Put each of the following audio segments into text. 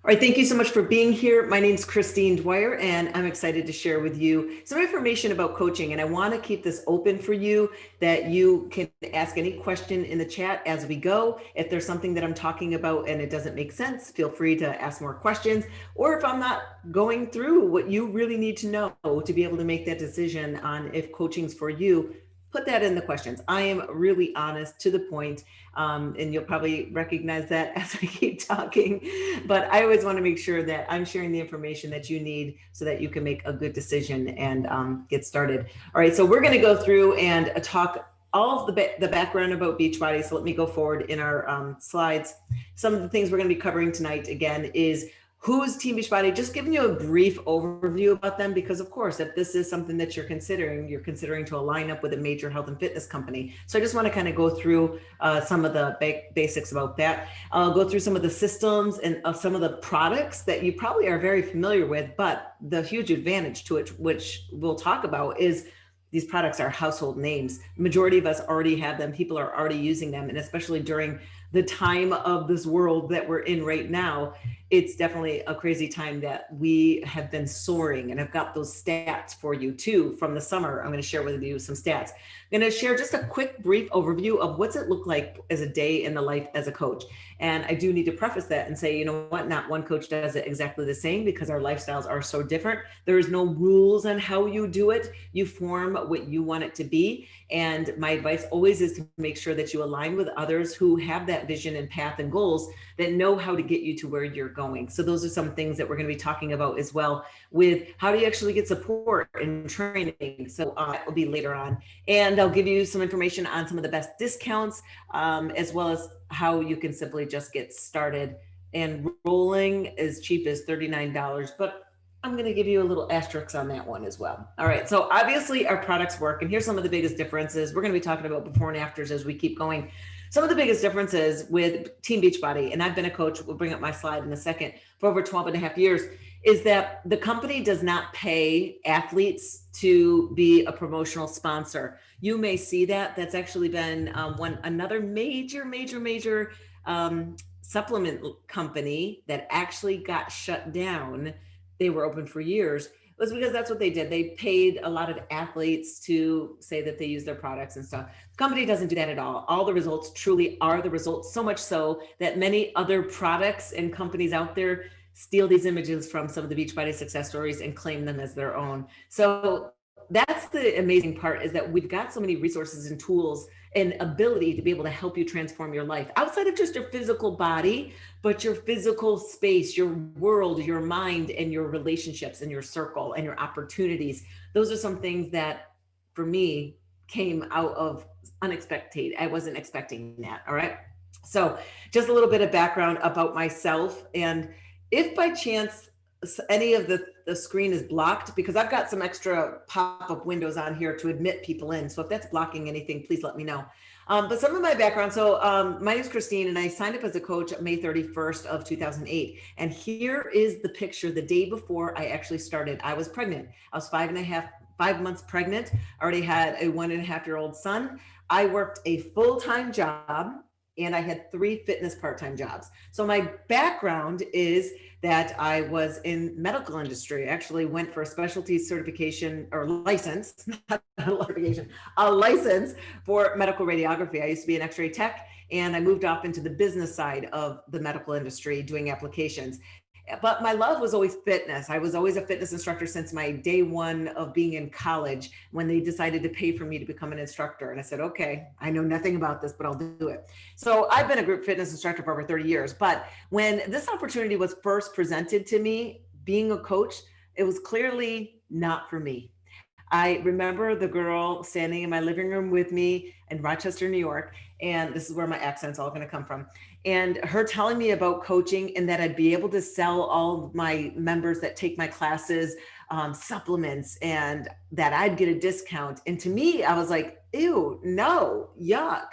All right, thank you so much for being here. My name is Christine Dwyer, and I'm excited to share with you some information about coaching. And I want to keep this open for you that you can ask any question in the chat as we go. If there's something that I'm talking about and it doesn't make sense, feel free to ask more questions. Or if I'm not going through what you really need to know to be able to make that decision on if coaching's for you, put that in the questions. I am really honest, to the point, and you'll probably recognize that as I keep talking, but I always want to make sure that I'm sharing the information that you need so that you can make a good decision and get started. All right, so we're going to go through and talk all of the background about Beachbody. So let me go forward in our slides. Some of the things we're going to be covering tonight, again, is who's Team Beachbody, just giving you a brief overview about them, because of course, if this is something that you're considering to align up with a major health and fitness company. So I just want to kind of go through some of the basics about that. I'll go through some of the systems and some of the products that you probably are very familiar with, but the huge advantage to it, which we'll talk about, is these products are household names. The majority of us already have them. People are already using them. And especially during the time of this world that we're in right now, it's definitely a crazy time that we have been soaring. And I've got those stats for you too from the summer. I'm going to share with you some stats. I'm going to share just a quick brief overview of what's it look like as a day in the life as a coach. And I do need to preface that and say, you know what, not one coach does it exactly the same, because our lifestyles are so different. There is no rules on how you do it. You form what you want it to be. And my advice always is to make sure that you align with others who have that vision and path and goals, that know how to get you to where you're going. So those are some things that we're going to be talking about as well, with how do you actually get support and training. So that will be later on. And I'll give you some information on some of the best discounts, as well as how you can simply just get started. And rolling as cheap as $39, but I'm going to give you a little asterisk on that one as well. All right, so obviously our products work, and here's some of the biggest differences. We're going to be talking about before and afters as we keep going. Some of the biggest differences with Team Beachbody, and I've been a coach, we'll bring up my slide in a second, for over 12 and a half years, is that the company does not pay athletes to be a promotional sponsor. You may see that. That's actually been another major supplement company that actually got shut down. They were open for years, was because that's what they did. They paid a lot of athletes to say that they use their products and stuff. The company doesn't do that at all. All the results truly are the results, so much so that many other products and companies out there steal these images from some of the Beachbody success stories and claim them as their own. So that's the amazing part, is that we've got so many resources and tools and ability to be able to help you transform your life outside of just your physical body, but your physical space, your world, your mind, and your relationships and your circle and your opportunities. Those are some things that for me came out of unexpected. I wasn't expecting that. All right. So just a little bit of background about myself. And if by chance any of the screen is blocked, because I've got some extra pop-up windows on here to admit people in. So if that's blocking anything, please let me know. But some of my background, so my name is Christine, and I signed up as a coach May 31st of 2008. And here is the picture the day before I actually started. I was pregnant. I was 5 months pregnant. I already had a 1.5-year-old son. I worked a full-time job, and I had 3 fitness part-time jobs. So my background is that I was in medical industry. I actually went for a specialty certification or license, not a certification, a license for medical radiography. I used to be an X-ray tech, and I moved off into the business side of the medical industry doing applications. But my love was always fitness. I was always a fitness instructor since my day one of being in college, when they decided to pay for me to become an instructor. And I said, okay, I know nothing about this, but I'll do it. So I've been a group fitness instructor for over 30 years. But when this opportunity was first presented to me, being a coach, it was clearly not for me. I remember the girl standing in my living room with me in Rochester, New York, and this is where my accent's all going to come from, and her telling me about coaching and that I'd be able to sell all my members that take my classes supplements, and that I'd get a discount. And to me, I was like, ew, no, yuck.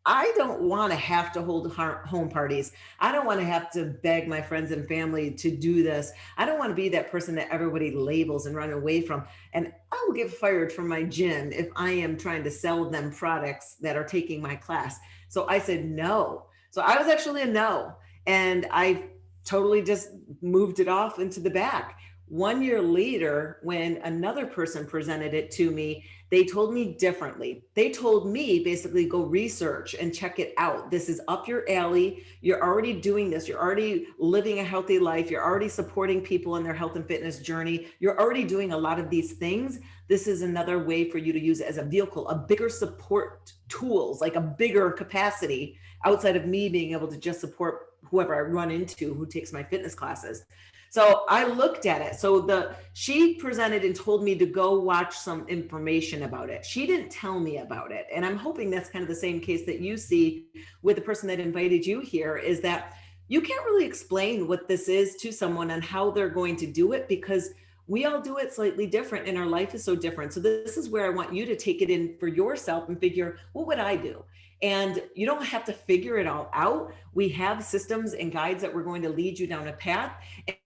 I don't want to have to hold home parties. I don't want to have to beg my friends and family to do this. I don't want to be that person that everybody labels and run away from. And I will get fired from my gym if I am trying to sell them products that are taking my class. So I said no. So I was actually a no. And I totally just moved it off into the back. 1 year later, when another person presented it to me, they told me differently. They told me basically go research and check it out. This is up your alley. You're already doing this. You're already living a healthy life. You're already supporting people in their health and fitness journey. You're already doing a lot of these things. This is another way for you to use it as a vehicle, a bigger support tools, like a bigger capacity outside of me being able to just support whoever I run into who takes my fitness classes. So I looked at it. So she presented and told me to go watch some information about it. She didn't tell me about it. And I'm hoping that's kind of the same case that you see with the person that invited you here, is that you can't really explain what this is to someone and how they're going to do it, because we all do it slightly different and our life is so different. So this is where I want you to take it in for yourself and figure, what would I do? And you don't have to figure it all out. We have systems and guides that we're going to lead you down a path,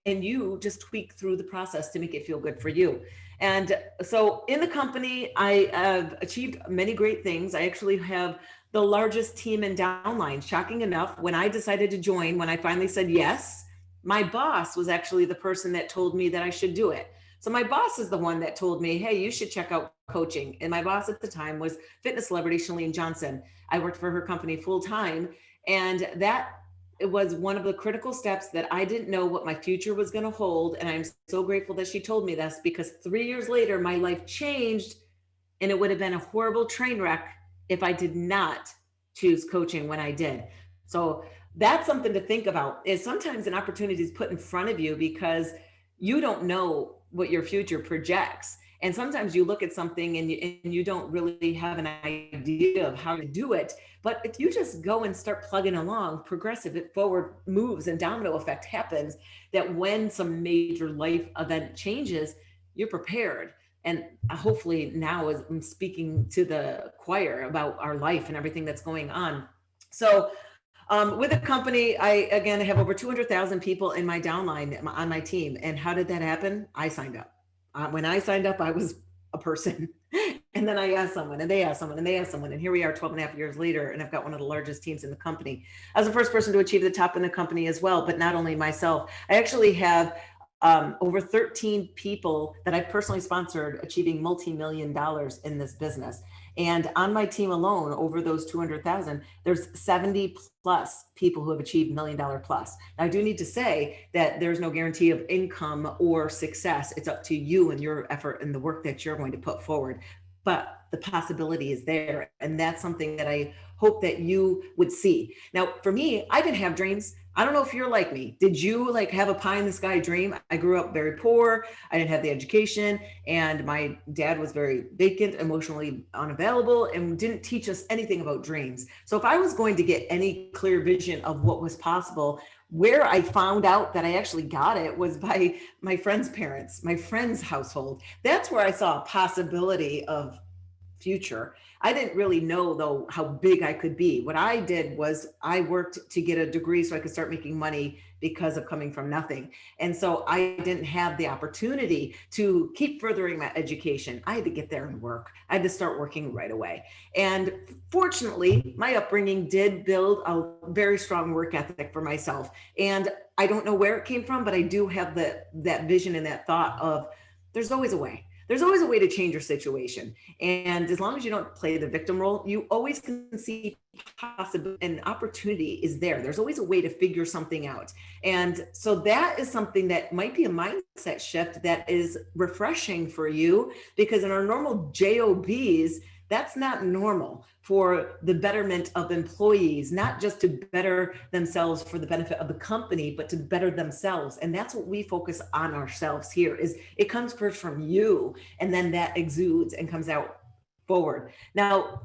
and you just tweak through the process to make it feel good for you. And so in the company, I have achieved many great things. I actually have the largest team in downline. Shocking enough, when I decided to join, when I finally said yes, my boss was actually the person that told me that I should do it. So my boss is the one that told me, hey, you should check out coaching. And my boss at the time was fitness celebrity Chalene Johnson. I worked for her company full time. And that it was one of the critical steps that I didn't know what my future was going to hold. And I'm so grateful that she told me this, because 3 years later, my life changed, and it would have been a horrible train wreck if I did not choose coaching when I did. So that's something to think about, is sometimes an opportunity is put in front of you because you don't know what your future projects. And sometimes you look at something and you don't really have an idea of how to do it. But if you just go and start plugging along, progressive, it forward moves and domino effect happens, that when some major life event changes, you're prepared. And hopefully now, as I'm speaking to the choir about our life and everything that's going on. So with the company, I, again, have over 200,000 people in my downline on my team. And how did that happen? I signed up. When I signed up, I was a person. And then I asked someone, and they asked someone, and they asked someone. And here we are 12 and a half years later, and I've got one of the largest teams in the company. I was the first person to achieve the top in the company as well, but not only myself. I actually have over 13 people that I've personally sponsored achieving multi-million dollars in this business. And on my team alone, over those 200,000, there's 70 plus people who have achieved $1 million plus. Now, I do need to say that there's no guarantee of income or success. It's up to you and your effort and the work that you're going to put forward. But the possibility is there. And that's something that I hope that you would see. Now, for me, I didn't have dreams. I don't know if you're like me. Did you like have a pie in the sky dream? I grew up very poor. I didn't have the education, and my dad was very vacant, emotionally unavailable, and didn't teach us anything about dreams. So if I was going to get any clear vision of what was possible, where I found out that I actually got it was by my friend's parents, my friend's household. That's where I saw a possibility of future. I didn't really know, though, how big I could be. What I did was I worked to get a degree so I could start making money because of coming from nothing. And so I didn't have the opportunity to keep furthering my education. I had to get there and work. I had to start working right away. And fortunately, my upbringing did build a very strong work ethic for myself. And I don't know where it came from, but I do have that vision and that thought of there's always a way. There's always a way to change your situation. And as long as you don't play the victim role, you always can see possibility and opportunity is there. There's always a way to figure something out. And so that is something that might be a mindset shift that is refreshing for you, because in our normal JOBs, that's not normal for the betterment of employees, not just to better themselves for the benefit of the company, but to better themselves. And that's what we focus on ourselves here, is it comes first from you, and then that exudes and comes out forward. Now,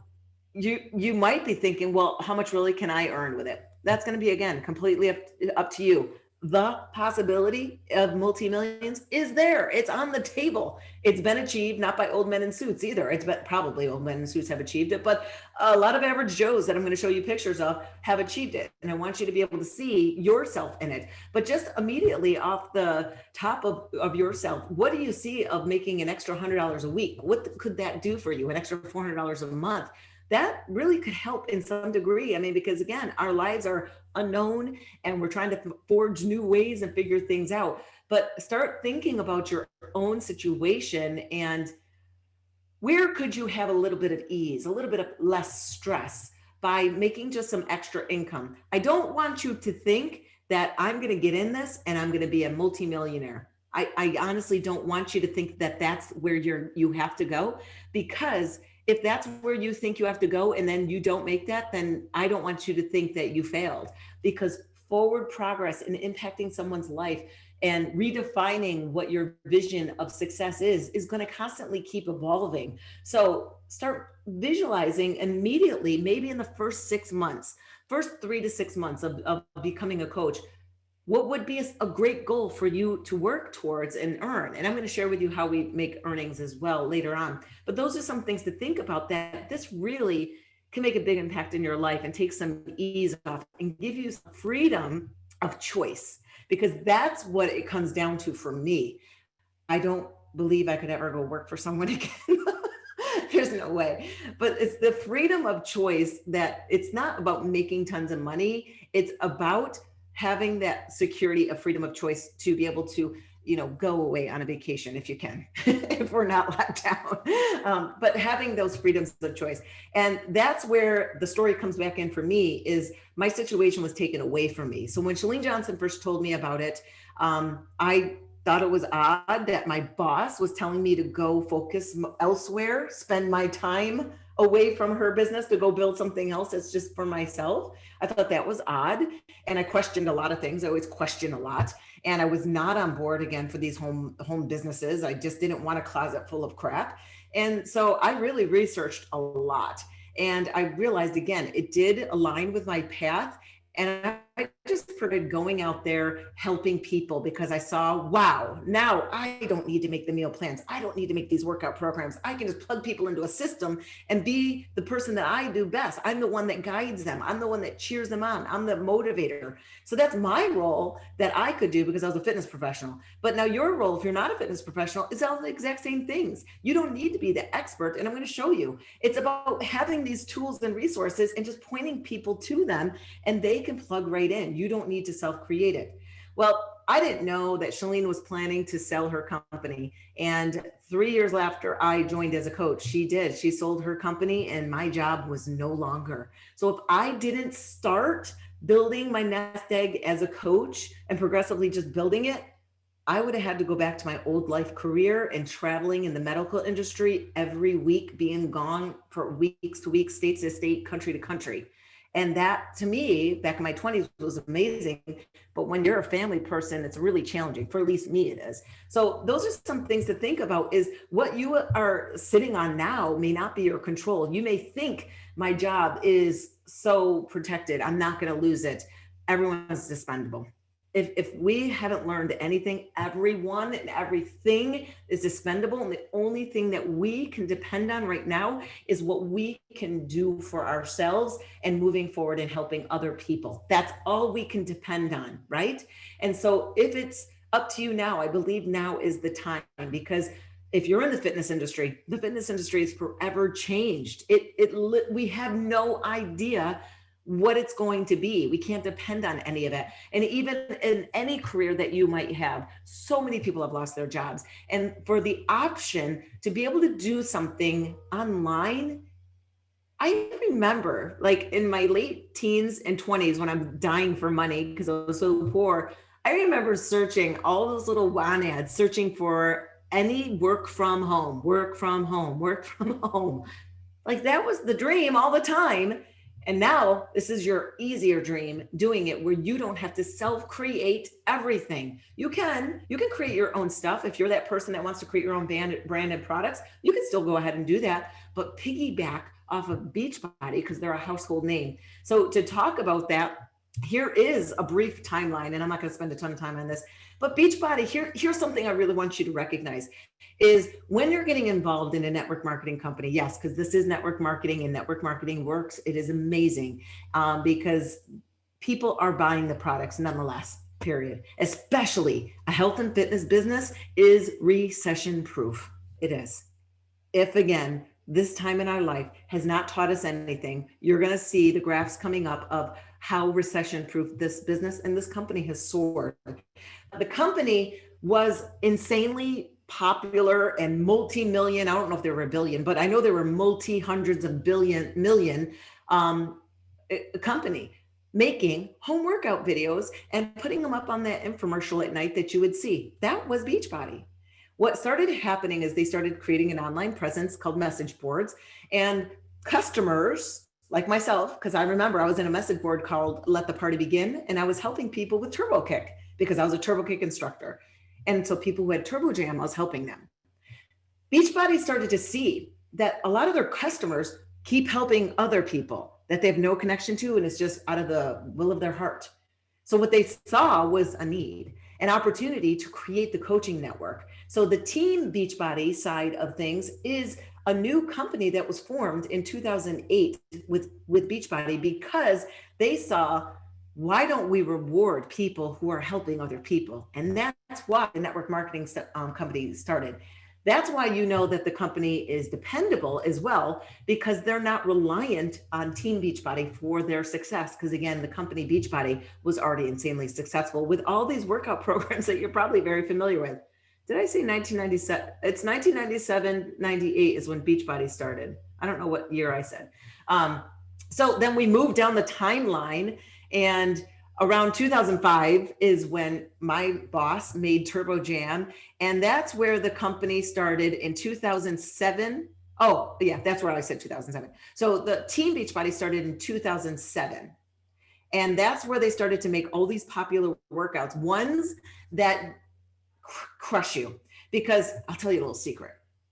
you might be thinking, well, how much really can I earn with it? That's going to be, again, completely up to you. The possibility of multi-millions is there. It's on the table. It's been achieved, not by old men in suits either. It's been, probably old men in suits have achieved it, but a lot of average Joes that I'm going to show you pictures of have achieved it. And I want you to be able to see yourself in it. But just immediately off the top of yourself, what do you see of making an extra $100 a week? What could that do for you? An extra $400 a month? that really could help in some degree. I mean, because again, our lives are unknown and we're trying to forge new ways and figure things out. But start thinking about your own situation and where could you have a little bit of ease, a little bit of less stress by making just some extra income? I don't want you to think that I'm going to get in this and I'm going to be a multimillionaire. I honestly don't want you to think that that's where you have to go, because if that's where you think you have to go and then you don't make that, then I don't want you to think that you failed, because forward progress in impacting someone's life and redefining what your vision of success is going to constantly keep evolving. So start visualizing immediately, maybe in the first 6 months, first 3 to 6 months of becoming a coach, what would be a great goal for you to work towards and earn. And I'm going to share with you how we make earnings as well later on. But those are some things to think about, that this really can make a big impact in your life and take some ease off and give you some freedom of choice, because that's what it comes down to for me. I don't believe I could ever go work for someone again. There's no way. But it's the freedom of choice, that it's not about making tons of money. It's about having that security of freedom of choice to be able to, go away on a vacation if you can, if we're not locked down. But having those freedoms of choice. And that's where the story comes back in for me, is my situation was taken away from me. So when Chalene Johnson first told me about it, I thought it was odd that my boss was telling me to go focus elsewhere, spend my time away from her business to go build something else that's just for myself. I thought that was odd. And I questioned a lot of things. I always question a lot. And I was not on board again for these home businesses. I just didn't want a closet full of crap. And so I really researched a lot. And I realized, again, it did align with my path. And I just started going out there helping people, because I saw, wow, now I don't need to make the meal plans. I don't need to make these workout programs. I can just plug people into a system and be the person that I do best. I'm the one that guides them. I'm the one that cheers them on. I'm the motivator. So that's my role that I could do because I was a fitness professional. But now your role, if you're not a fitness professional, is all the exact same things. You don't need to be the expert. And I'm going to show you. It's about having these tools and resources and just pointing people to them, and they can plug right in. You don't need to self-create it. Well, I didn't know that Chalene was planning to sell her company. And 3 years after I joined as a coach, she did. She sold her company and my job was no longer. So if I didn't start building my nest egg as a coach and progressively just building it, I would have had to go back to my old life career and traveling in the medical industry every week, being gone for weeks to weeks, state to state, country to country. And that, to me, back in my 20s, was amazing. But when you're a family person, it's really challenging. For at least me, it is. So those are some things to think about, is what you are sitting on now may not be your control. You may think, my job is so protected, I'm not going to lose it. Everyone is expendable. If we haven't learned anything, everyone and everything is expendable. And the only thing that we can depend on right now is what we can do for ourselves and moving forward and helping other people. That's all we can depend on, right? And so if it's up to you now, I believe now is the time, because if you're in the fitness industry is forever changed. We have no idea what it's going to be. We can't depend on any of it. And even in any career that you might have, so many people have lost their jobs. And for the option to be able to do something online, I remember, like, in my late teens and 20s, when I'm dying for money because I was so poor, I remember searching all those little WAN ads, searching for any work from home. Like, that was the dream all the time. And now this is your easier dream, doing it where you don't have to self-create everything. You can create your own stuff. If you're that person that wants to create your own branded products, you can still go ahead and do that, but piggyback off of Beachbody because they're a household name. So to talk about that, here is a brief timeline, and I'm not going to spend a ton of time on this, but Beachbody, here's something I really want you to recognize, is when you're getting involved in a network marketing company, yes, because this is network marketing and network marketing works. It is amazing because people are buying the products nonetheless, period. Especially a health and fitness business is recession proof. It is. If, again, this time in our life has not taught us anything. You're going to see the graphs coming up of how recession proof this business and this company has soared. The company was insanely popular and multi-million. I don't know if there were a billion, but I know there were multi-hundreds of million company making home workout videos and putting them up on that infomercial at night that you would see. That was Beachbody. What started happening is they started creating an online presence called message boards, and customers like myself, because I remember I was in a message board called Let the Party Begin, and I was helping people with Turbo Kick because I was a Turbo Kick instructor. And so people who had Turbo Jam, I was helping them. Beachbody started to see that a lot of their customers keep helping other people that they have no connection to, and it's just out of the will of their heart. So what they saw was a need, an opportunity to create the coaching network. So the Team Beachbody side of things is a new company that was formed in 2008 with Beachbody, because they saw, why don't we reward people who are helping other people? And that's why the network marketing company started. That's why you know that the company is dependable as well, because they're not reliant on Team Beachbody for their success. Because again, the company Beachbody was already insanely successful with all these workout programs that you're probably very familiar with. Did I say 1997? It's 1997, 98 is when Beachbody started. I don't know what year I said. So then we moved down the timeline, and around 2005 is when my boss made Turbo Jam, and that's where the company started in 2007. Oh, yeah, that's where I said 2007. So the Team Beachbody started in 2007. And that's where they started to make all these popular workouts, ones that crush you. Because I'll tell you a little secret,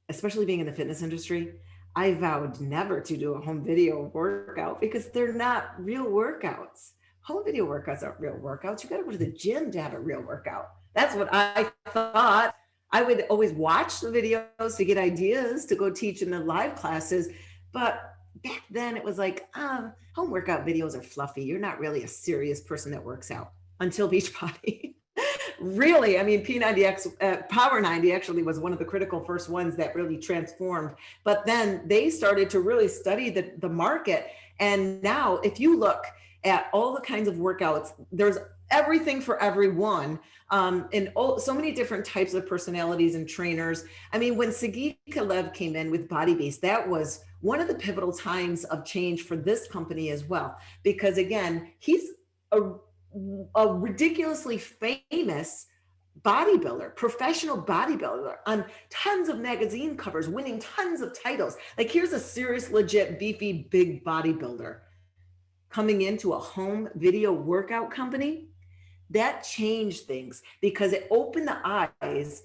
especially being in the fitness industry, I vowed never to do a home video workout because they're not real workouts. Home video workouts aren't real workouts. You got to go to the gym to have a real workout. That's what I thought. I would always watch the videos to get ideas to go teach in the live classes. But back then it was like, home workout videos are fluffy. You're not really a serious person that works out, until Beachbody. Really, I mean, P90X, Power 90 actually was one of the critical first ones that really transformed. But then they started to really study the market. And now if you look at all the kinds of workouts, there's everything for everyone, and so many different types of personalities and trainers. I mean, when Sagi Kalev came in with Body Beast, that was one of the pivotal times of change for this company as well, because again, he's a ridiculously famous bodybuilder, professional bodybuilder, on tons of magazine covers, winning tons of titles. Like, here's a serious, legit, beefy, big bodybuilder coming into a home video workout company. That changed things because it opened the eyes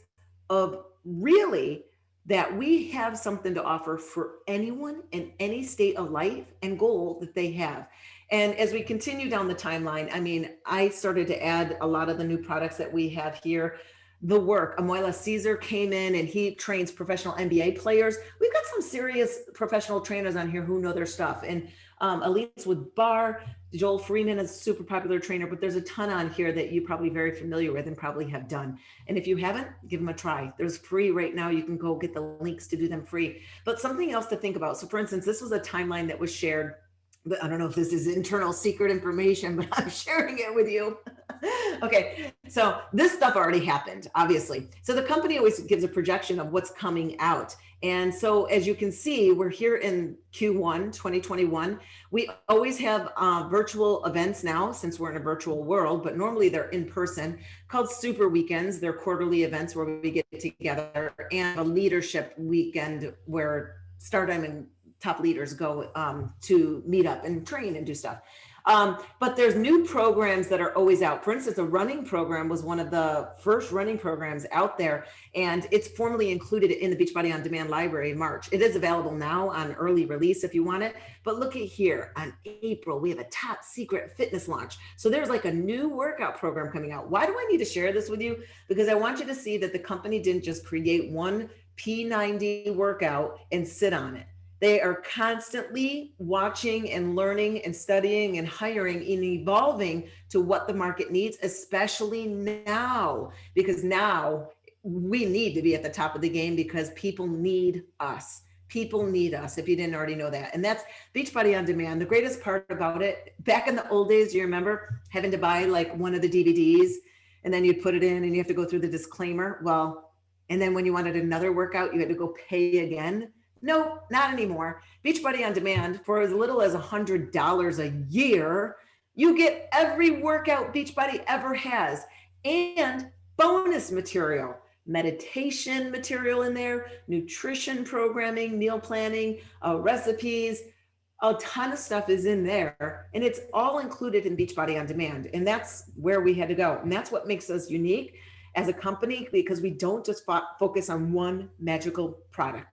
of really that we have something to offer for anyone in any state of life and goal that they have. And as we continue down the timeline, I mean, I started to add a lot of the new products that we have here. The work, Amoila Caesar came in and he trains professional NBA players. We've got some serious professional trainers on here who know their stuff. And Elites with Bar, Joel Freeman is a super popular trainer, but there's a ton on here that you're probably very familiar with and probably have done. And if you haven't, give them a try. There's free right now. You can go get the links to do them free. But something else to think about. So for instance, this was a timeline that was shared, but I don't know if this is internal secret information, but I'm sharing it with you. Okay, so this stuff already happened, obviously. So the company always gives a projection of what's coming out. And so as you can see, we're here in Q1 2021. We always have virtual events now, since we're in a virtual world, but normally they're in person, called Super Weekends. They're quarterly events where we get together, and a leadership weekend where Stardom and top leaders go to meet up and train and do stuff. But there's new programs that are always out. For instance, a running program was one of the first running programs out there, and it's formally included in the Beachbody On Demand library in March. It is available now on early release if you want it. But look at here, on April, we have a top secret fitness launch. So there's like a new workout program coming out. Why do I need to share this with you? Because I want you to see that the company didn't just create one P90 workout and sit on it. They are constantly watching and learning and studying and hiring and evolving to what the market needs, especially now, because now we need to be at the top of the game because people need us. People need us, if you didn't already know that. And that's Beachbody On Demand. The greatest part about it, back in the old days, do you remember having to buy like one of the DVDs and then you'd put it in and you have to go through the disclaimer? Well, and then when you wanted another workout, you had to go pay again. No, not anymore. Beachbody On Demand, for as little as $100 a year, you get every workout Beachbody ever has and bonus material, meditation material in there, nutrition programming, meal planning, recipes, a ton of stuff is in there, and it's all included in Beachbody On Demand. And that's where we had to go. And that's what makes us unique as a company, because we don't just focus on one magical product.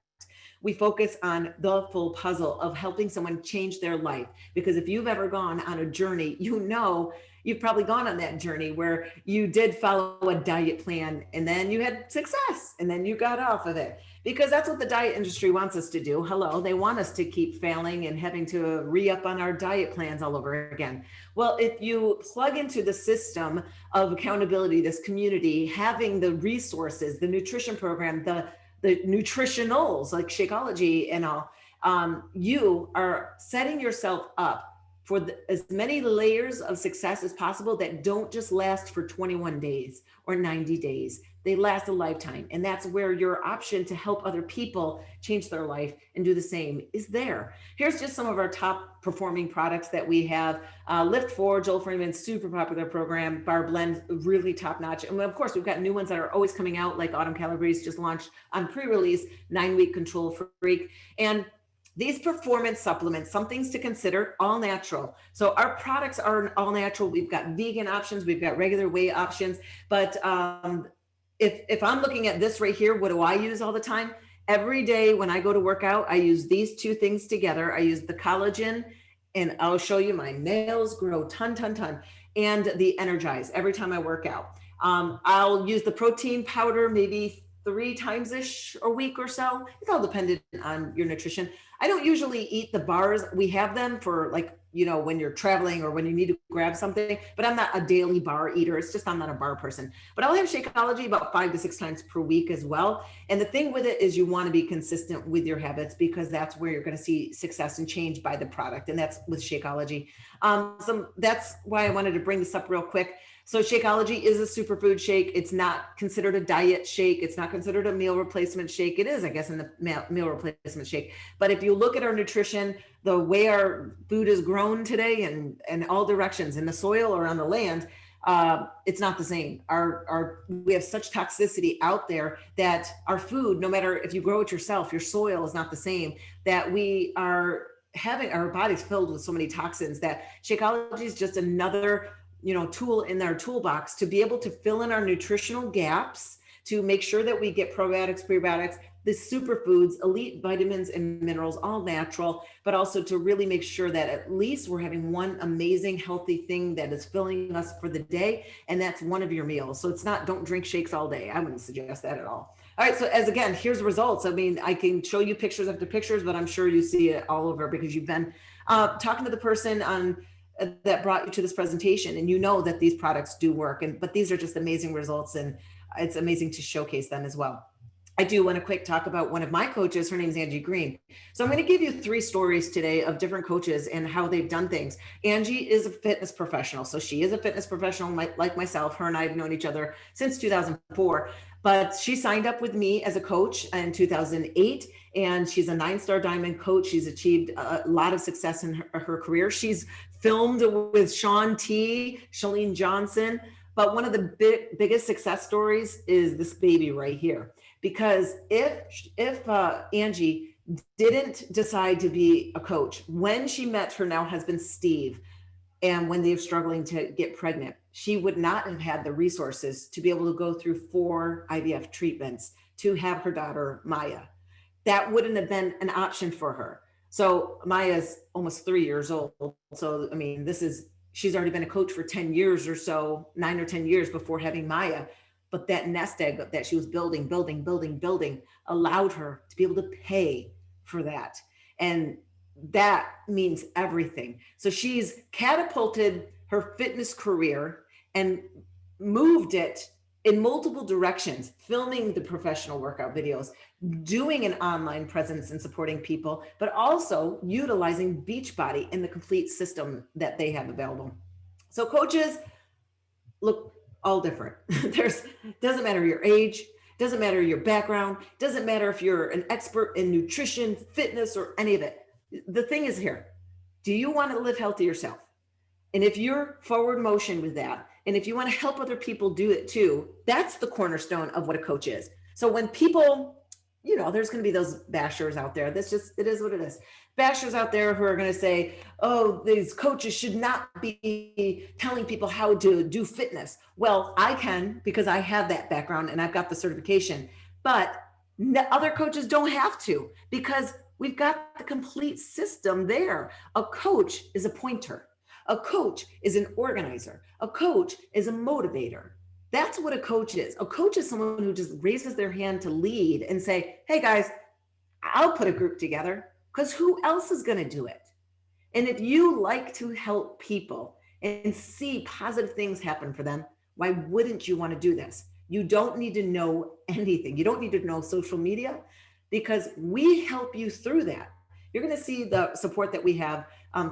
We focus on the full puzzle of helping someone change their life. Because if you've ever gone on a journey, you know, you've probably gone on that journey where you did follow a diet plan and then you had success and then you got off of it, because that's what the diet industry wants us to do. Hello, they want us to keep failing and having to re-up on our diet plans all over again. Well, if you plug into the system of accountability, this community, having the resources, the nutrition program, the nutritionals like Shakeology and all, you are setting yourself up for as many layers of success as possible that don't just last for 21 days or 90 days. They last a lifetime. And that's where your option to help other people change their life and do the same is there. Here's just some of our top performing products that we have. Lift 4, Joel Freeman's super popular program. Bar Blend, really top notch. And of course, we've got new ones that are always coming out, like Autumn Calabrese just launched on pre-release, 9-week Control Freak. And these performance supplements, some things to consider, all natural. So our products are all natural. We've got vegan options, we've got regular whey options. But if I'm looking at this right here, what do I use all the time? Every day when I go to work out, I use these two things together. I use the collagen, and I'll show you my nails grow ton, and the Energize every time I work out. I'll use the protein powder maybe 3 times-ish a week or so. It's all dependent on your nutrition. I don't usually eat the bars. We have them for, like, you know, when you're traveling or when you need to grab something, but I'm not a daily bar eater. It's just I'm not a bar person. But I'll have Shakeology about 5 to 6 times per week as well. And the thing with it is you want to be consistent with your habits, because that's where you're going to see success and change by the product. And that's with Shakeology. So that's why I wanted to bring this up real quick. So Shakeology is a superfood shake. It's not considered a diet shake. It's not considered a meal replacement shake. It is, I guess, in the meal replacement shake. But if you look at our nutrition, the way our food is grown today in all directions, in the soil or on the land, it's not the same. We have such toxicity out there that our food, no matter if you grow it yourself, your soil is not the same, that we are having our bodies filled with so many toxins that Shakeology is just another tool in our toolbox to be able to fill in our nutritional gaps, to make sure that we get probiotics, prebiotics, the superfoods, elite vitamins and minerals, all natural, but also to really make sure that at least we're having one amazing healthy thing that is filling us for the day. And that's one of your meals. So it's not, don't drink shakes all day. I wouldn't suggest that at all. All right. So again, here's results. I mean, I can show you pictures after pictures, but I'm sure you see it all over because you've been talking to the person that brought you to this presentation, and you know that these products do work. But these are just amazing results, and it's amazing to showcase them as well. I do want to quick talk about one of my coaches. Her name's Angie Green. So I'm going to give you 3 stories today of different coaches and how they've done things. Angie is a fitness professional. So she is a fitness professional like myself. Her and I have known each other since 2004, but she signed up with me as a coach in 2008, and she's a 9-star diamond coach. She's achieved a lot of success in her career. She's filmed with Shaun T, Chalene Johnson, but one of the biggest success stories is this baby right here. Because if Angie didn't decide to be a coach, when she met her now husband, Steve, and when they were struggling to get pregnant, she would not have had the resources to be able to go through 4 IVF treatments to have her daughter, Maya. That wouldn't have been an option for her. So Maya's almost 3 years old. So, I mean, she's already been a coach for 10 years or so, 9 or 10 years before having Maya. But that nest egg that she was building allowed her to be able to pay for that. And that means everything. So she's catapulted her fitness career and moved it in multiple directions, filming the professional workout videos, doing an online presence and supporting people, but also utilizing Beachbody and the complete system that they have available. So coaches look all different. Doesn't matter your age, doesn't matter your background, doesn't matter if you're an expert in nutrition, fitness, or any of it. The thing is here, do you want to live healthy yourself? And if you're forward motion with that, and if you want to help other people do it too, that's the cornerstone of what a coach is. So when people, there's going to be those bashers out there. That's just, it is what it is. Bashers out there who are going to say, oh, these coaches should not be telling people how to do fitness. Well, I can, because I have that background and I've got the certification, but other coaches don't have to, because we've got the complete system there. A coach is a pointer. A coach is an organizer. A coach is a motivator. That's what a coach is. A coach is someone who just raises their hand to lead and say, hey guys, I'll put a group together, because who else is going to do it? And if you like to help people and see positive things happen for them, why wouldn't you want to do this? You don't need to know anything. You don't need to know social media, because we help you through that. You're going to see the support that we have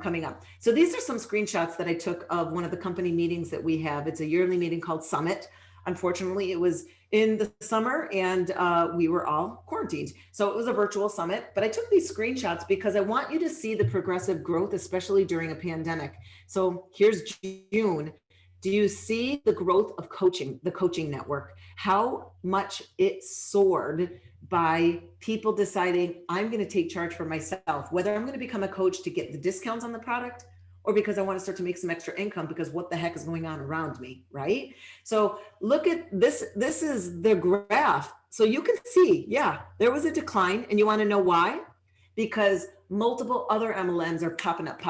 coming up. So these are some screenshots that I took of one of the company meetings that we have. It's a yearly meeting called Summit. Unfortunately, it was in the summer and we were all quarantined. So it was a virtual summit, but I took these screenshots because I want you to see the progressive growth, especially during a pandemic. So here's June. Do you see the growth of coaching, the coaching network, how much it soared by people deciding I'm going to take charge for myself, whether I'm going to become a coach to get the discounts on the product or because I want to start to make some extra income, because what the heck is going on around me, right? So look at this. This is the graph. So you can see, yeah, there was a decline, and you want to know why? Because multiple other MLMs are popping up.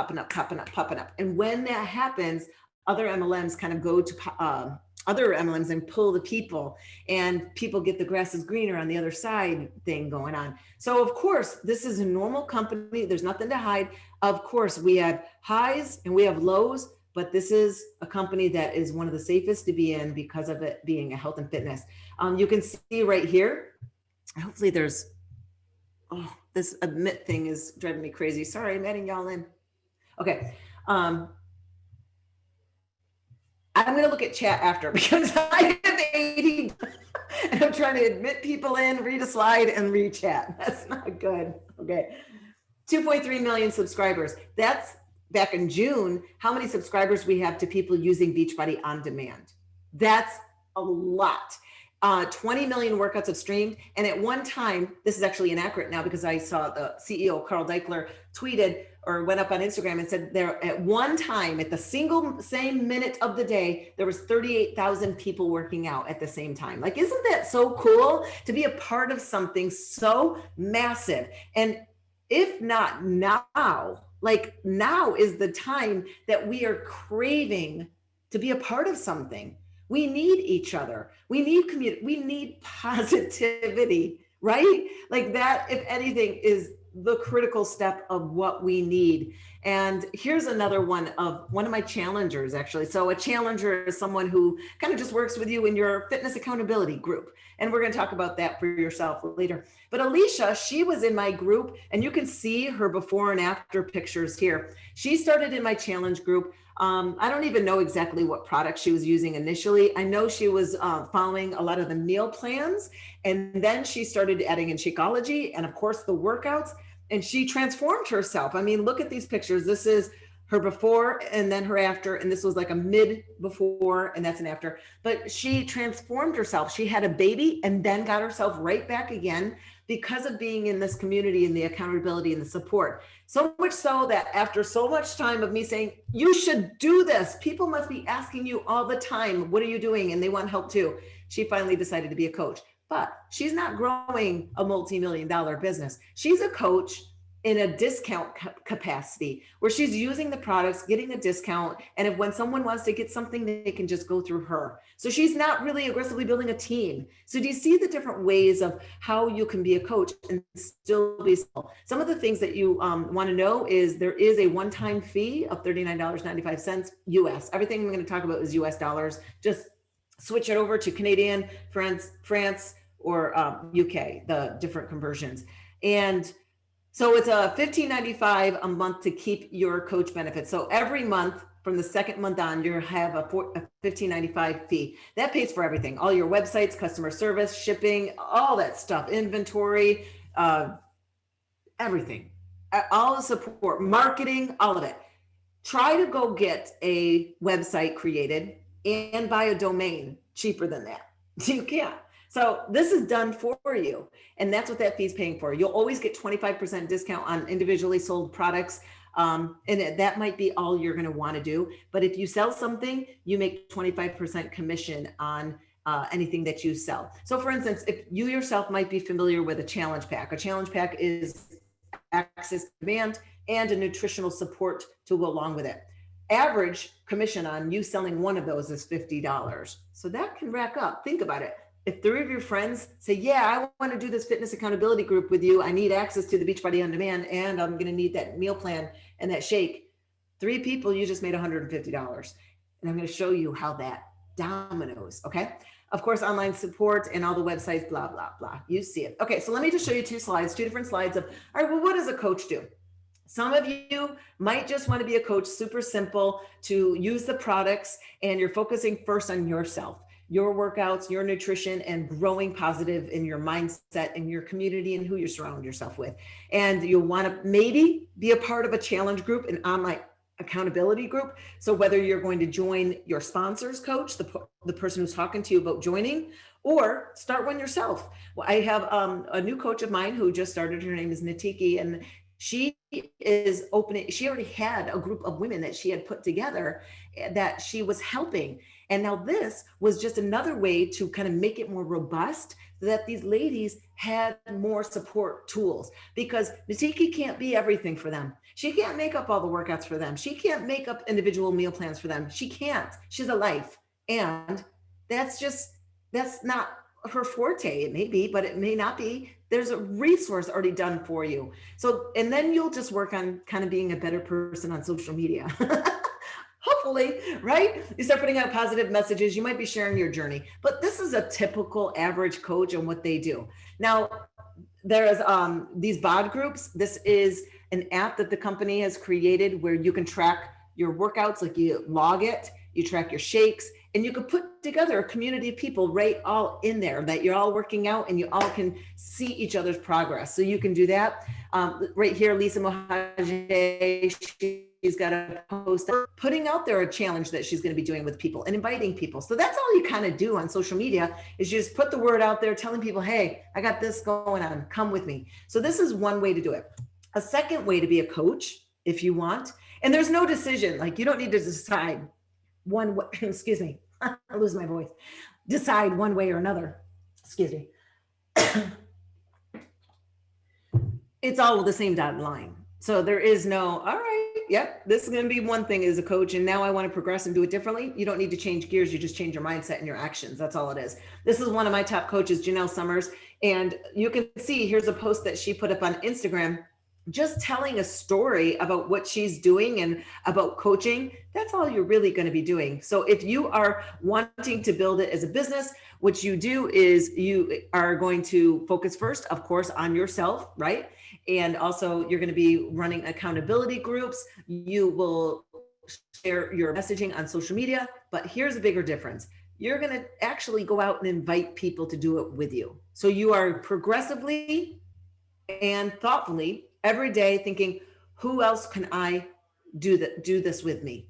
And when that happens, other MLMs kind of go to other MLMs and pull the people, and people get the grass is greener on the other side thing going on. So of course, this is a normal company. There's nothing to hide. Of course, we have highs and we have lows, but this is a company that is one of the safest to be in because of it being a health and fitness. You can see right here, hopefully there's, oh, this admit thing is driving me crazy. Sorry, I'm adding y'all in. Okay. I'm going to look at chat after, because I have ADD and I'm trying to admit people in, read a slide, and read chat. That's not good. Okay. 2.3 million subscribers. That's back in June. How many subscribers we have to people using Beachbody On Demand? That's a lot. 20 million workouts have streamed. And at one time, this is actually inaccurate now because I saw the CEO, Carl Deichler, tweeted or went up on Instagram and said there at one time, at the same minute of the day, there was 38,000 people working out at the same time. Like, isn't that so cool to be a part of something so massive? And if not now, like now is the time that we are craving to be a part of something. We need each other. We need community. We need positivity, right? Like that, if anything, is the critical step of what we need. And here's another one of my challengers, actually. So a challenger is someone who kind of just works with you in your fitness accountability group. And we're going to talk about that for yourself later. But Alicia, she was in my group, and you can see her before and after pictures here. She started in my challenge group. I don't even know exactly what product she was using initially. I know she was following a lot of the meal plans, and then she started adding in Shakeology and of course the workouts, and she transformed herself. I mean, look at these pictures. This is her before and then her after, and this was like a mid before and that's an after, but she transformed herself. She had a baby and then got herself right back again because of being in this community and the accountability and the support. So much so that after so much time of me saying, you should do this, people must be asking you all the time, what are you doing? And they want help too. She finally decided to be a coach, but she's not growing a multi-million-dollar business. She's a coach in a discount capacity where she's using the products, getting a discount. And if when someone wants to get something, they can just go through her. So she's not really aggressively building a team. So do you see the different ways of how you can be a coach and still be small? Some of the things that you want to know is there is a one-time fee of $39.95 US. Everything I'm going to talk about is US dollars, just switch it over to Canadian, France, or UK, the different conversions. And so it's a $15.95 a month to keep your coach benefits. So every month from the second month on, you have a $15.95 fee. That pays for everything, all your websites, customer service, shipping, all that stuff, inventory, everything, all the support, marketing, all of it. Try to go get a website created and buy a domain cheaper than that. You can't. So this is done for you. And that's what that fee is paying for. You'll always get 25% discount on individually sold products. And that might be all you're going to want to do. But if you sell something, you make 25% commission on anything that you sell. So for instance, if you yourself might be familiar with a challenge pack is access to demand and a nutritional support to go along with it. Average commission on you selling one of those is $50. So that can rack up. Think about it. If 3 of your friends say, yeah, I want to do this fitness accountability group with you, I need access to the Beachbody On Demand, and I'm going to need that meal plan and that shake. 3 people, you just made $150. And I'm going to show you how that dominoes. Okay. Of course, online support and all the websites, blah, blah, blah. You see it. Okay. So let me just show you 2 different slides of, all right, well, what does a coach do? Some of you might just want to be a coach, super simple, to use the products, and you're focusing first on yourself, your workouts, your nutrition, and growing positive in your mindset and your community and who you surround yourself with. And you'll want to maybe be a part of a challenge group, an online accountability group. So whether you're going to join your sponsor's coach, the person who's talking to you about joining, or start one yourself. Well, I have a new coach of mine who just started. Her name is Natiki, and she is opening, she already had a group of women that she had put together that she was helping. And now this was just another way to kind of make it more robust so that these ladies had more support tools, because Natiki can't be everything for them. She can't make up all the workouts for them. She can't make up individual meal plans for them. She can't. She's a life. And that's not her forte. It may be, but it may not be. There's a resource already done for you. So, and then you'll just work on kind of being a better person on social media. Hopefully, right? You start putting out positive messages. You might be sharing your journey, but this is a typical average coach and what they do. Now, there's these BOD groups. This is an app that the company has created where you can track your workouts, like you log it, you track your shakes, and you can put together a community of people right all in there that you're all working out and you all can see each other's progress. So you can do that. Right here, Lisa Mohajay, she's got a post putting out there a challenge that she's going to be doing with people and inviting people. So that's all you kind of do on social media, is you just put the word out there telling people, hey, I got this going on, come with me. So this is one way to do it. A second way to be a coach, if you want, and there's no decision, like you don't need to decide one way, excuse me, I lose my voice, decide one way or another, excuse me. It's all the same dotted line. So there is no, all right, yep, this is going to be one thing as a coach, and now I want to progress and do it differently. You don't need to change gears. You just change your mindset and your actions. That's all it is. This is one of my top coaches, Janelle Summers. And you can see, here's a post that she put up on Instagram, just telling a story about what she's doing and about coaching. That's all you're really going to be doing. So if you are wanting to build it as a business, what you do is you are going to focus first, of course, on yourself, right? And also you're going to be running accountability groups. You will share your messaging on social media, but here's a bigger difference. You're going to actually go out and invite people to do it with you. So you are progressively and thoughtfully every day thinking, who else can I do this with me?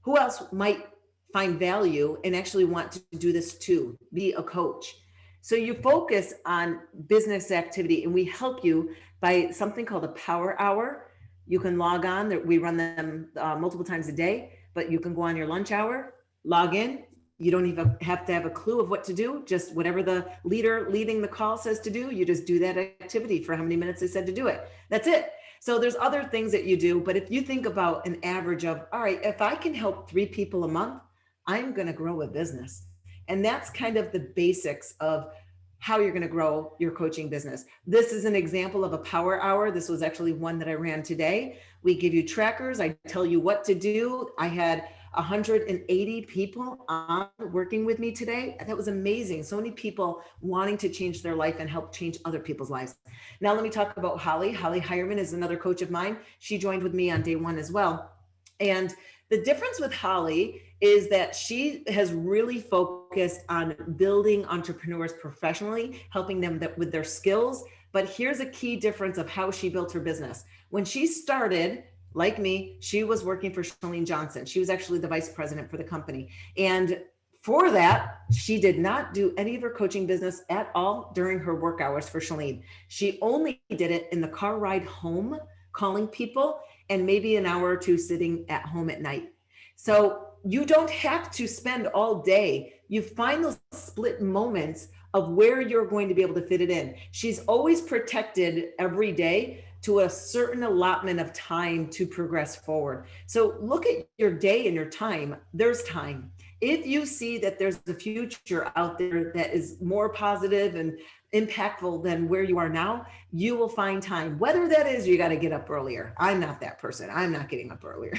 Who else might find value and actually want to do this too, be a coach? So you focus on business activity, and we help you by something called a power hour. You can log on, that we run them multiple times a day, but you can go on your lunch hour, log in. You don't even have to have a clue of what to do. Just whatever the leader leading the call says to do, you just do that activity for how many minutes they said to do it. That's it. So there's other things that you do, but if you think about an average of, all right, if I can help 3 people a month, I'm going to grow a business. And that's kind of the basics of how you're going to grow your coaching business. This is an example of a power hour. This was actually one that I ran today. We give you trackers. I tell you what to do. I had 180 people on working with me today. That was amazing. So many people wanting to change their life and help change other people's lives. Now let me talk about Holly. Holly Hireman is another coach of mine. She joined with me on day one as well. And the difference with Holly is that she has really focused on building entrepreneurs professionally, helping them with their skills. But here's a key difference of how she built her business. When she started, like me, she was working for Chalene Johnson. She was actually the vice president for the company. And for that, she did not do any of her coaching business at all during her work hours for Chalene. She only did it in the car ride home, calling people, and maybe an hour or two sitting at home at night. So you don't have to spend all day. You find those split moments of where you're going to be able to fit it in. She's always protected every day to a certain allotment of time to progress forward. So look at your day and your time. There's time. If you see that there's a future out there that is more positive and impactful than where you are now, you will find time. Whether that is you got to get up earlier. I'm not that person. I'm not getting up earlier.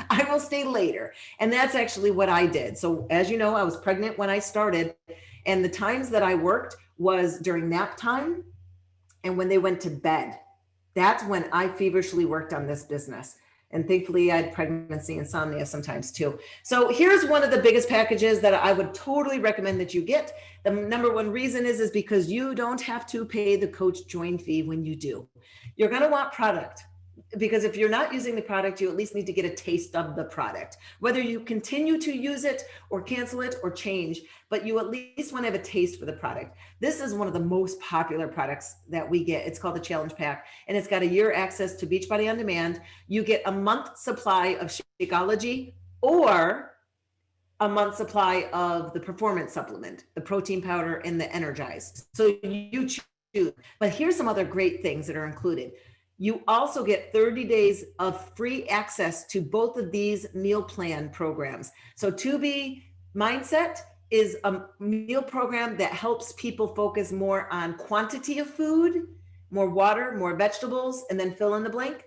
I will stay later. And that's actually what I did. So as you know, I was pregnant when I started, and the times that I worked was during nap time and when they went to bed. That's when I feverishly worked on this business. And thankfully I had pregnancy insomnia sometimes too. So here's one of the biggest packages that I would totally recommend that you get. The number one reason is because you don't have to pay the coach join fee when you do. You're going to want product, because if you're not using the product, you at least need to get a taste of the product, whether you continue to use it or cancel it or change, but you at least want to have a taste for the product. This is one of the most popular products that we get. It's called the Challenge Pack, and it's got a year access to Beachbody On Demand. You get a month supply of Shakeology or a month supply of the performance supplement, the protein powder and the Energize. So you choose. But here's some other great things that are included. You also get 30 days of free access to both of these meal plan programs. So 2B Mindset is a meal program that helps people focus more on quantity of food, more water, more vegetables, and then fill in the blank.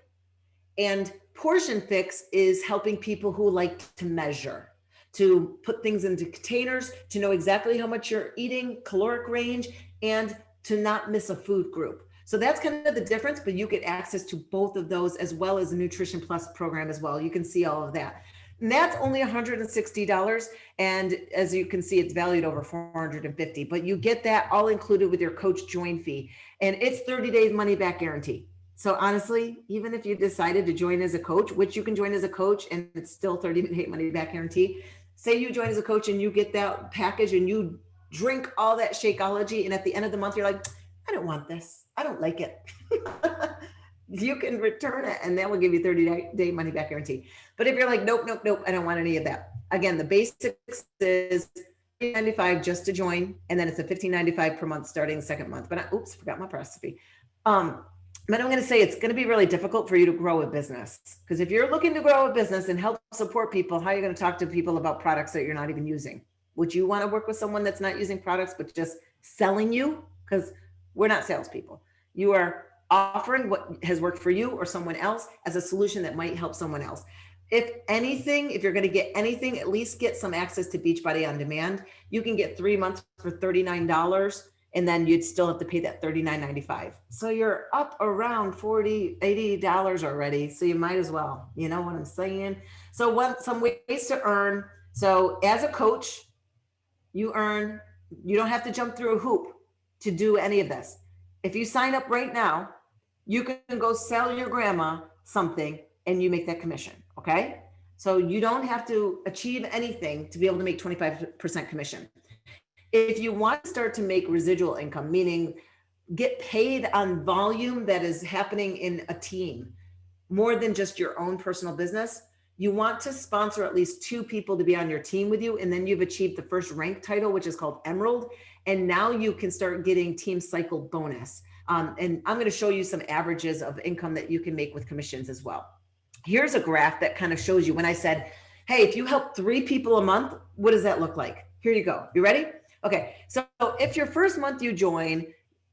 And Portion Fix is helping people who like to measure, to put things into containers, to know exactly how much you're eating, caloric range, and to not miss a food group. So that's kind of the difference, but you get access to both of those as well as the Nutrition Plus program as well. You can see all of that. And that's only $160. And as you can see, it's valued over $450, but you get that all included with your coach join fee. And it's 30 days money back guarantee. So honestly, even if you decided to join as a coach, which you can join as a coach and it's still 30-day money back guarantee, say you join as a coach and you get that package and you drink all that Shakeology, and at the end of the month, you're like, I don't want this. I don't like it. You can return it and that will give you 30-day money back guarantee. But if you're like, nope, I don't want any of that. Again, the basics is $3.95 just to join. And then it's a $15.95 per month starting the second month. But forgot my recipe. But I'm going to say it's going to be really difficult for you to grow a business, because if you're looking to grow a business and help support people, how are you going to talk to people about products that you're not even using? Would you want to work with someone that's not using products, but just selling you? Because we're not salespeople. You are offering what has worked for you or someone else as a solution that might help someone else. If anything, if you're going to get anything, at least get some access to Beachbody On Demand. You can get 3 months for $39, and then you'd still have to pay that $39.95. So you're up around $40, $80 already. So you might as well, you know what I'm saying? So some ways to earn. So as a coach, you don't have to jump through a hoop to do any of this. If you sign up right now, you can go sell your grandma something and you make that commission, okay? So you don't have to achieve anything to be able to make 25% commission. If you want to start to make residual income, meaning get paid on volume that is happening in a team, more than just your own personal business, you want to sponsor at least 2 people to be on your team with you. And then you've achieved the first rank title, which is called Emerald. And now you can start getting team cycle bonus. And I'm going to show you some averages of income that you can make with commissions as well. Here's a graph that kind of shows you when I said, hey, if you help 3 people a month, what does that look like? Here you go. You ready? Okay. So if your first month you join,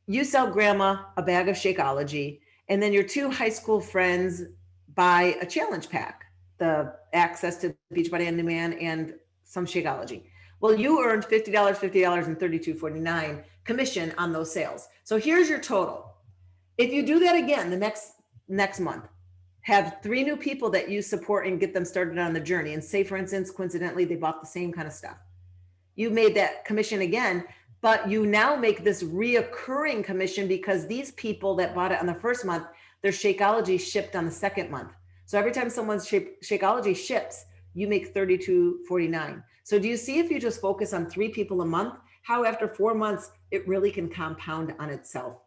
you sell grandma a bag of Shakeology, and then your 2 high school friends buy a challenge pack, the access to Beachbody On Demand and some Shakeology. Well, you earned $50, and $32.49 commission on those sales. So here's your total. If you do that again the next month, have 3 new people that you support and get them started on the journey. And say, for instance, coincidentally, they bought the same kind of stuff. You made that commission again, but you now make this reoccurring commission because these people that bought it on the first month, their Shakeology shipped on the second month. So every time someone's Shakeology ships, you make $32.49. So do you see, if you just focus on 3 people a month, how after 4 months, it really can compound on itself?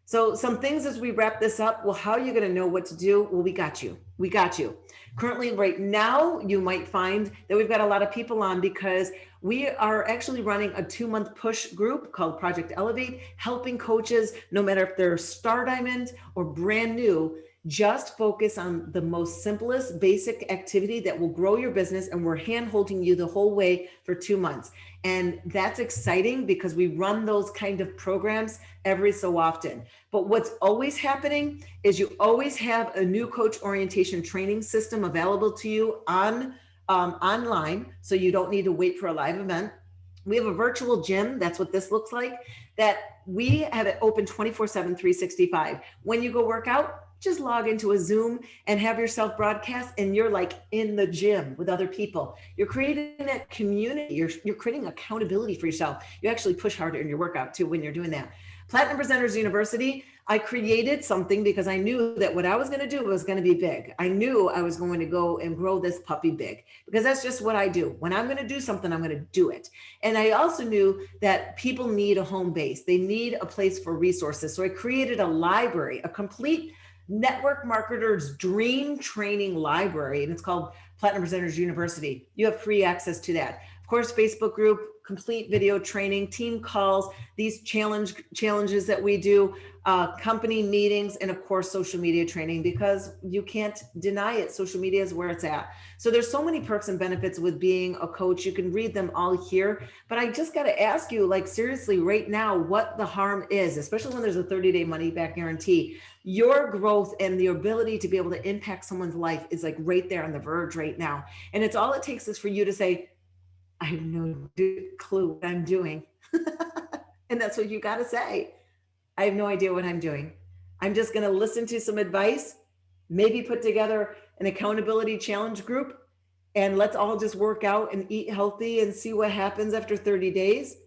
So some things as we wrap this up. Well, how are you going to know what to do? Well, we got you. We got you. Currently, right now, you might find that we've got a lot of people on because we are actually running a 2-month push group called Project Elevate, helping coaches, no matter if they're star diamond or brand new, just focus on the most simplest basic activity that will grow your business. And we're hand holding you the whole way for 2 months. And that's exciting because we run those kind of programs every so often. But what's always happening is you always have a new coach orientation training system available to you online. So you don't need to wait for a live event. We have a virtual gym. That's what this looks like, that we have it open 24/7, 365. When you go work out, just log into a Zoom and have yourself broadcast, and you're like in the gym with other people. You're creating that community. You're creating accountability for yourself. You actually push harder in your workout too when you're doing that. Platinum Presenters University, I created something because I knew that what I was going to do was going to be big. I knew I was going to go and grow this puppy big because that's just what I do. When I'm going to do something, I'm going to do it. And I also knew that people need a home base. They need a place for resources. So I created a library, a complete network marketer's dream training library, and it's called Platinum Presenters University. You have free access to that. Of course, Facebook group, complete video training, team calls, these challenges that we do, company meetings, and of course, social media training, because you can't deny it. Social media is where it's at. So there's so many perks and benefits with being a coach. You can read them all here, but I just got to ask you, like, seriously, right now, what the harm is, especially when there's a 30-day money back guarantee. Your growth and the ability to be able to impact someone's life is like right there on the verge right now. And it's all it takes is for you to say, I have no clue what I'm doing. And that's what you got to say. I have no idea what I'm doing. I'm just going to listen to some advice, maybe put together an accountability challenge group, and let's all just work out and eat healthy and see what happens after 30 days.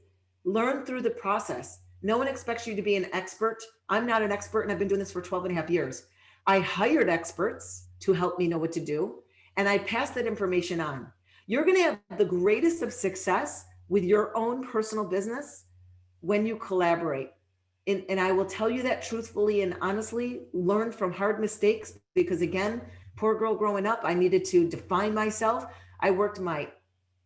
Learn through the process. No one expects you to be an expert. I'm not an expert, and I've been doing this for 12 and a half years. I hired experts to help me know what to do, and I pass that information on. You're going to have the greatest of success with your own personal business when you collaborate. And I will tell you that truthfully and honestly, learn from hard mistakes, because again, poor girl growing up, I needed to define myself. I worked my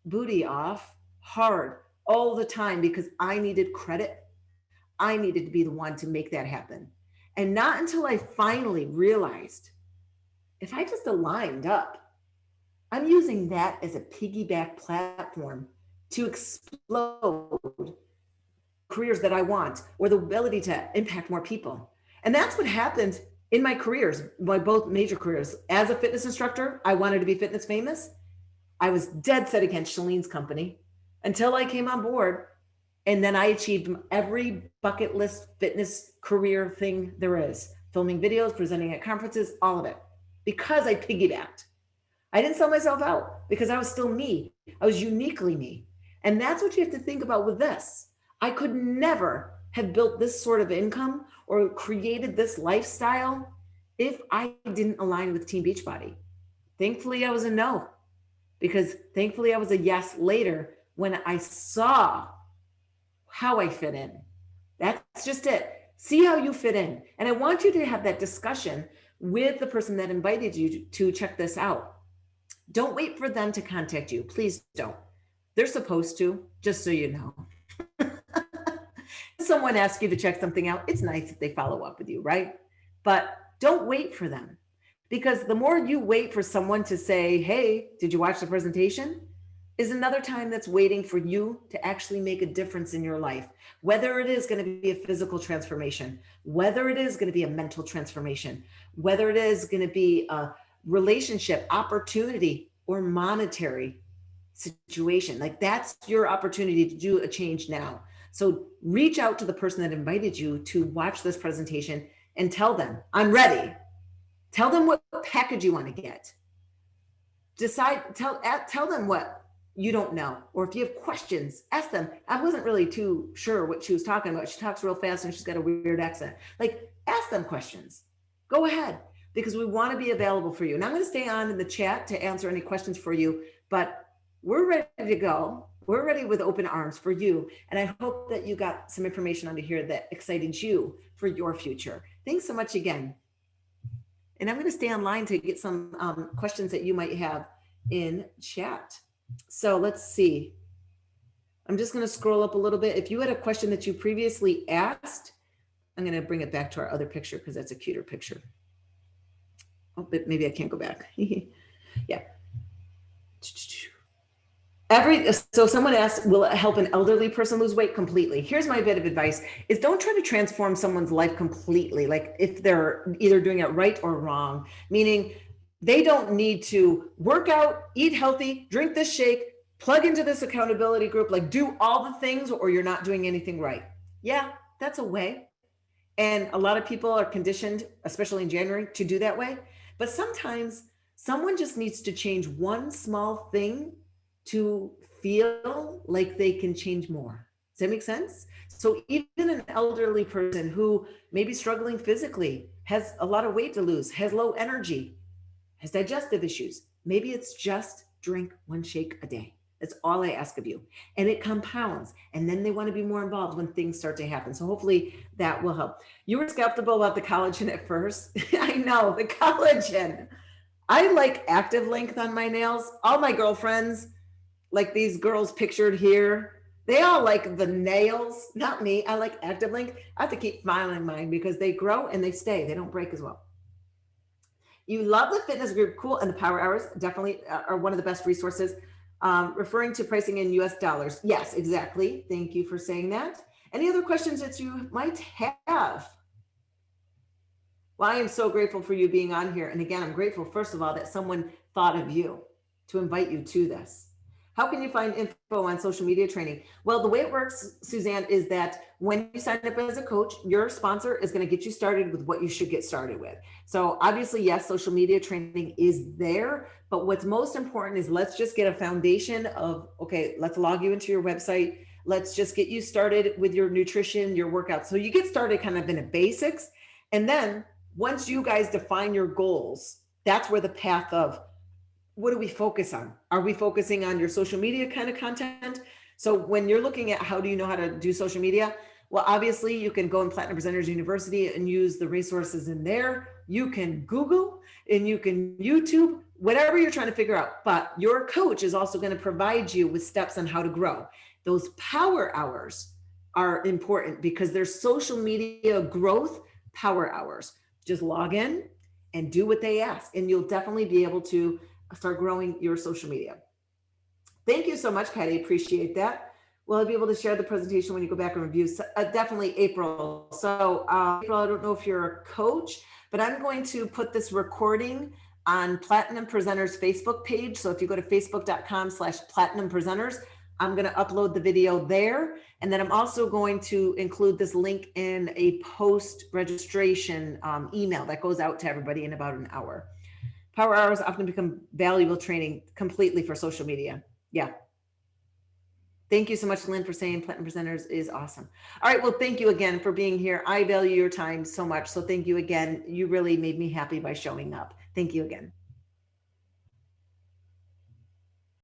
booty off hard all the time because I needed credit. I needed to be the one to make that happen. And not until I finally realized, if I just aligned up, I'm using that as a piggyback platform to explode careers that I want, or the ability to impact more people. And that's what happened in my careers, my both major careers. As a fitness instructor, I wanted to be fitness famous. I was dead set against Shalene's company until I came on board. And then I achieved every bucket list fitness career thing there is. Filming videos, presenting at conferences, all of it. Because I piggybacked. I didn't sell myself out because I was still me. I was uniquely me. And that's what you have to think about with this. I could never have built this sort of income or created this lifestyle if I didn't align with Team Beachbody. Thankfully, I was a no, because thankfully I was a yes later when I saw how I fit in. That's just it. See how you fit in. And I want you to have that discussion with the person that invited you to check this out. Don't wait for them to contact you. Please don't. They're supposed to, just so you know. Someone asks you to check something out, it's nice if they follow up with you, right? But don't wait for them, because the more you wait for someone to say, hey, did you watch the presentation? Is another time that's waiting for you to actually make a difference in your life. Whether it is going to be a physical transformation, whether it is going to be a mental transformation, whether it is going to be relationship, opportunity, or monetary situation. Like that's your opportunity to do a change now. So reach out to the person that invited you to watch this presentation and tell them, I'm ready. Tell them what package you want to get. Tell them what you don't know, or if you have questions, ask them. I wasn't really too sure what she was talking about. She talks real fast and she's got a weird accent. Like, ask them questions. Go ahead, because we want to be available for you. And I'm going to stay on in the chat to answer any questions for you, but we're ready to go. We're ready with open arms for you. And I hope that you got some information onto here that excited you for your future. Thanks so much again. And I'm going to stay online to get some questions that you might have in chat. So let's see. I'm just going to scroll up a little bit. If you had a question that you previously asked, I'm going to bring it back to our other picture because that's a cuter picture. Oh, but maybe I can't go back. Yeah. So someone asked, will it help an elderly person lose weight? Completely. Here's my bit of advice is don't try to transform someone's life completely. Like if they're either doing it right or wrong, meaning they don't need to work out, eat healthy, drink this shake, plug into this accountability group, like do all the things or you're not doing anything right. Yeah, that's a way. And a lot of people are conditioned, especially in January, to do that way. But sometimes someone just needs to change one small thing to feel like they can change more. Does that make sense? So even an elderly person who may be struggling physically, has a lot of weight to lose, has low energy, has digestive issues, maybe it's just drink one shake a day. That's all I ask of you. And it compounds. And then they want to be more involved when things start to happen. So hopefully that will help. You were skeptical about the collagen at first. I know, the collagen. I like active length on my nails. All my girlfriends, like these girls pictured here, they all like the nails, not me. I like active length. I have to keep filing mine because they grow and they stay. They don't break as well. You love the fitness group, cool, and the power hours definitely are one of the best resources. Referring to pricing in US dollars. Yes, exactly. Thank you for saying that. Any other questions that you might have? Well, I am so grateful for you being on here. And again, I'm grateful, first of all, that someone thought of you to invite you to this. How can you find info on social media training? Well, the way it works, Suzanne, is that when you sign up as a coach, your sponsor is going to get you started with what you should get started with. So obviously, yes, social media training is there, but what's most important is let's just get a foundation of, okay, let's log you into your website. Let's just get you started with your nutrition, your workout. So you get started kind of in the basics. And then once you guys define your goals, that's where the path of what do we focus on? Are we focusing on your social media kind of content? So when you're looking at how do you know how to do social media? Well, obviously you can go in Platinum Presenters University and use the resources in there. You can Google and you can YouTube, whatever you're trying to figure out. But your coach is also going to provide you with steps on how to grow. Those power hours are important because they're social media growth power hours. Just log in and do what they ask, and you'll definitely be able to start growing your social media. Thank you so much, Patty. Appreciate that. Will I be able to share the presentation when you go back and review? Definitely April. So April, I don't know if you're a coach, but I'm going to put this recording on Platinum Presenters Facebook page. So if you go to facebook.com/Platinum Presenters, I'm going to upload the video there. And then I'm also going to include this link in a post registration email that goes out to everybody in about an hour. Power hours often become valuable training completely for social media. Yeah. Thank you so much, Lynn, for saying Platinum Presenters is awesome. All right. Well, thank you again for being here. I value your time so much. So thank you again. You really made me happy by showing up. Thank you again.